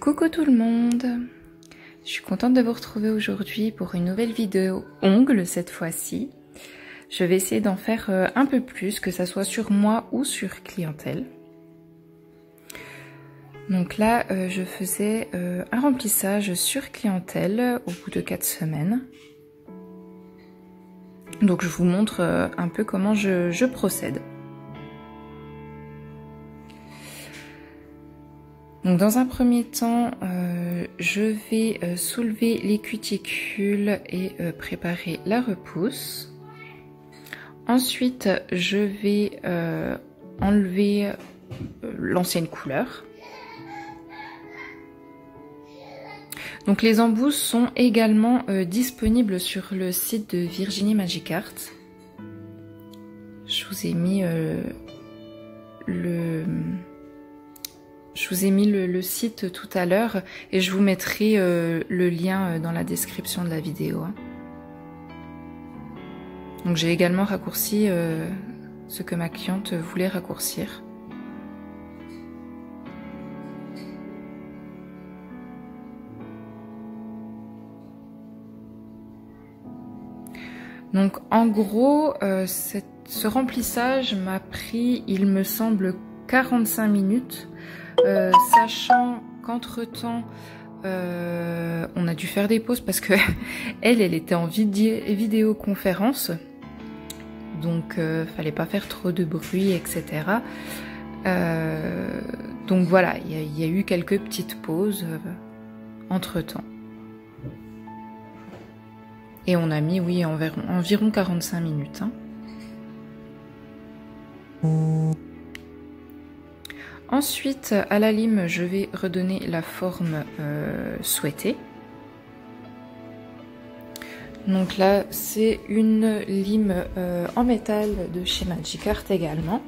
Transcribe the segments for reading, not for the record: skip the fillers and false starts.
Coucou tout le monde, je suis contente de vous retrouver aujourd'hui pour une nouvelle vidéo ongles cette fois-ci. Je vais essayer d'en faire un peu plus, que ça soit sur moi ou sur clientèle. Donc là, je faisais un remplissage sur clientèle au bout de 4 semaines. Donc je vous montre un peu comment je procède. Donc dans un premier temps, je vais soulever les cuticules et préparer la repousse. Ensuite, je vais enlever l'ancienne couleur. Donc les embouts sont également disponibles sur le site de Virginie Magic Art. Je vous ai mis le site tout à l'heure et je vous mettrai le lien dans la description de la vidéo. Donc j'ai également raccourci ce que ma cliente voulait raccourcir. Donc en gros, ce remplissage m'a pris, il me semble, 45 minutes. Sachant qu'entre-temps, on a dû faire des pauses parce que elle était en vidéoconférence. Donc, fallait pas faire trop de bruit, etc. Donc voilà, il y a eu quelques petites pauses entre-temps. Et on a mis, oui, environ 45 minutes. Ensuite, à la lime, je vais redonner la forme souhaitée. Donc là, c'est une lime en métal de chez Magic Art également.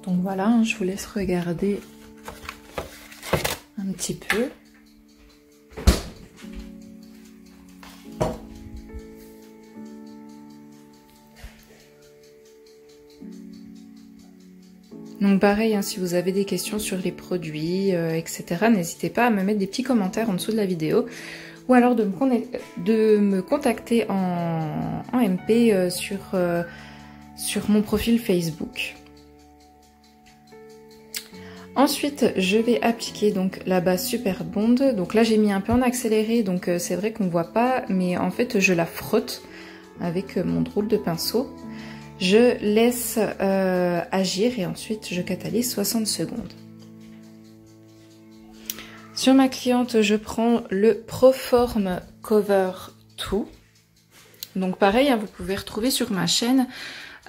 Donc voilà, je vous laisse regarder un petit peu. Donc pareil, hein, si vous avez des questions sur les produits, etc., n'hésitez pas à me mettre des petits commentaires en dessous de la vidéo. Ou alors de me contacter en MP sur mon profil Facebook. Ensuite, je vais appliquer donc la base Super Bond. Donc là, j'ai mis un peu en accéléré, donc c'est vrai qu'on ne voit pas, mais en fait, je la frotte avec mon drôle de pinceau. Je laisse agir et ensuite, je catalyse 60 secondes. Sur ma cliente, je prends le Proform Cover 2. Donc pareil, hein, vous pouvez retrouver sur ma chaîne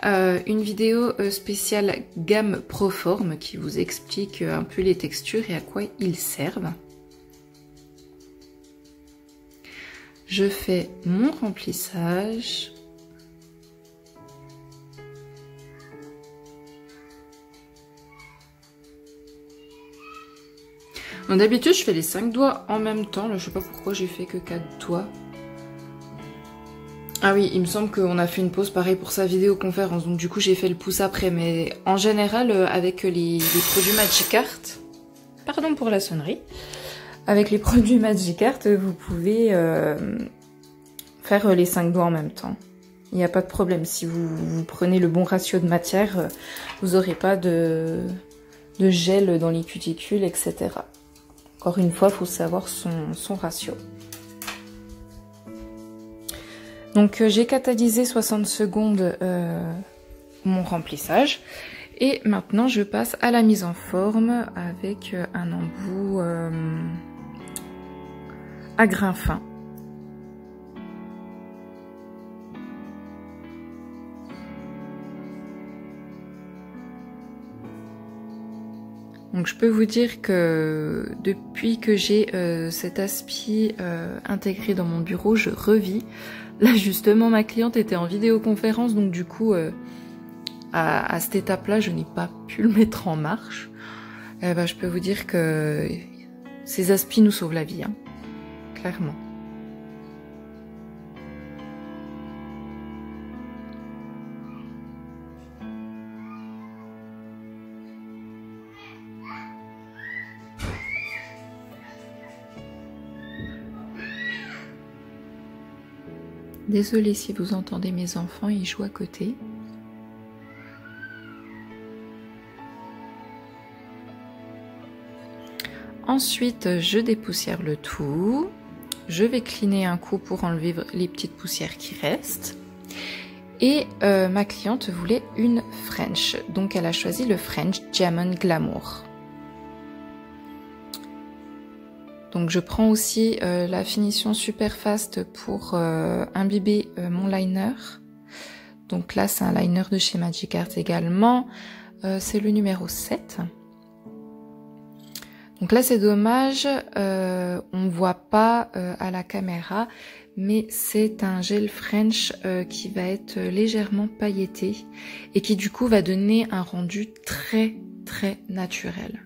une vidéo spéciale gamme Proform qui vous explique un peu les textures et à quoi ils servent. Je fais mon remplissage. D'habitude, je fais les 5 doigts en même temps. Là, je sais pas pourquoi j'ai fait que 4 doigts. Ah oui, il me semble qu'on a fait une pause pareil pour sa vidéoconférence, donc du coup j'ai fait le pouce après, mais en général avec les produits Magic Art, pardon pour la sonnerie, avec les produits Magic Art, vous pouvez faire les 5 doigts en même temps. Il n'y a pas de problème, si vous prenez le bon ratio de matière, vous n'aurez pas de gel dans les cuticules, etc. Encore une fois, il faut savoir son ratio. Donc j'ai catalysé 60 secondes mon remplissage et maintenant je passe à la mise en forme avec un embout à grain fin. Donc je peux vous dire que depuis que j'ai cet aspi intégré dans mon bureau, je revis Là justement ma cliente était en vidéoconférence, donc du coup à cette étape-là je n'ai pas pu le mettre en marche. Je peux vous dire que ces aspi nous sauvent la vie, hein, clairement. Désolée si vous entendez mes enfants, ils jouent à côté. Ensuite, je dépoussière le tout. Je vais cleaner un coup pour enlever les petites poussières qui restent. Et ma cliente voulait une French. Donc elle a choisi le French Diamond Glamour. Donc je prends aussi la finition super fast pour imbiber mon liner. Donc là c'est un liner de chez Magic Art également. C'est le numéro 7. Donc là c'est dommage, on ne voit pas à la caméra, mais c'est un gel French qui va être légèrement pailleté et qui du coup va donner un rendu très très naturel.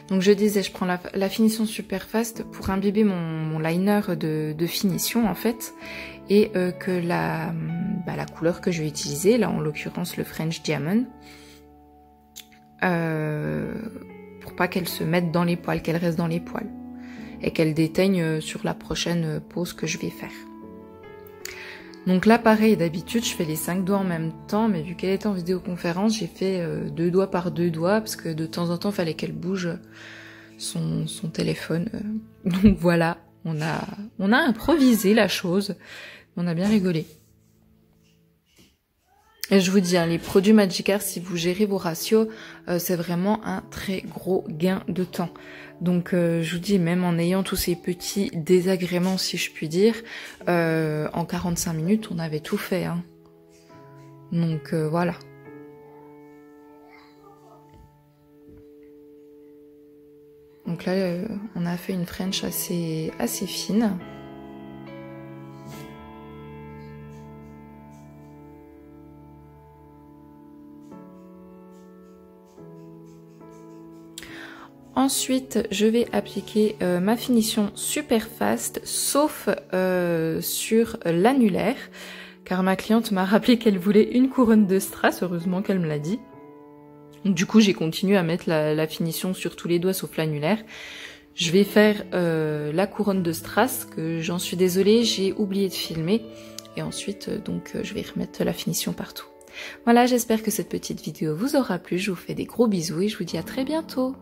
Donc je disais, je prends la finition super fast pour imbiber mon liner de finition en fait, et que la couleur que je vais utiliser, là en l'occurrence le French Diamond, pour pas qu'elle se mette dans les poils, qu'elle reste dans les poils, et qu'elle déteigne sur la prochaine pose que je vais faire. Donc là pareil, d'habitude je fais les 5 doigts en même temps, mais vu qu'elle était en vidéoconférence, j'ai fait 2 doigts par 2 doigts, parce que de temps en temps il fallait qu'elle bouge son téléphone. Donc voilà, on a improvisé la chose, on a bien rigolé. Et je vous dis, hein, les produits Magic Art, si vous gérez vos ratios, c'est vraiment un très gros gain de temps. Donc je vous dis, même en ayant tous ces petits désagréments, si je puis dire, en 45 minutes, on avait tout fait. Hein. Donc voilà. Donc là, on a fait une French assez fine. Ensuite, je vais appliquer ma finition super fast, sauf sur l'annulaire, car ma cliente m'a rappelé qu'elle voulait une couronne de strass, heureusement qu'elle me l'a dit. Du coup, j'ai continué à mettre la finition sur tous les doigts, sauf l'annulaire. Je vais faire la couronne de strass, que j'en suis désolée, j'ai oublié de filmer. Et ensuite, donc, je vais remettre la finition partout. Voilà, j'espère que cette petite vidéo vous aura plu. Je vous fais des gros bisous et je vous dis à très bientôt.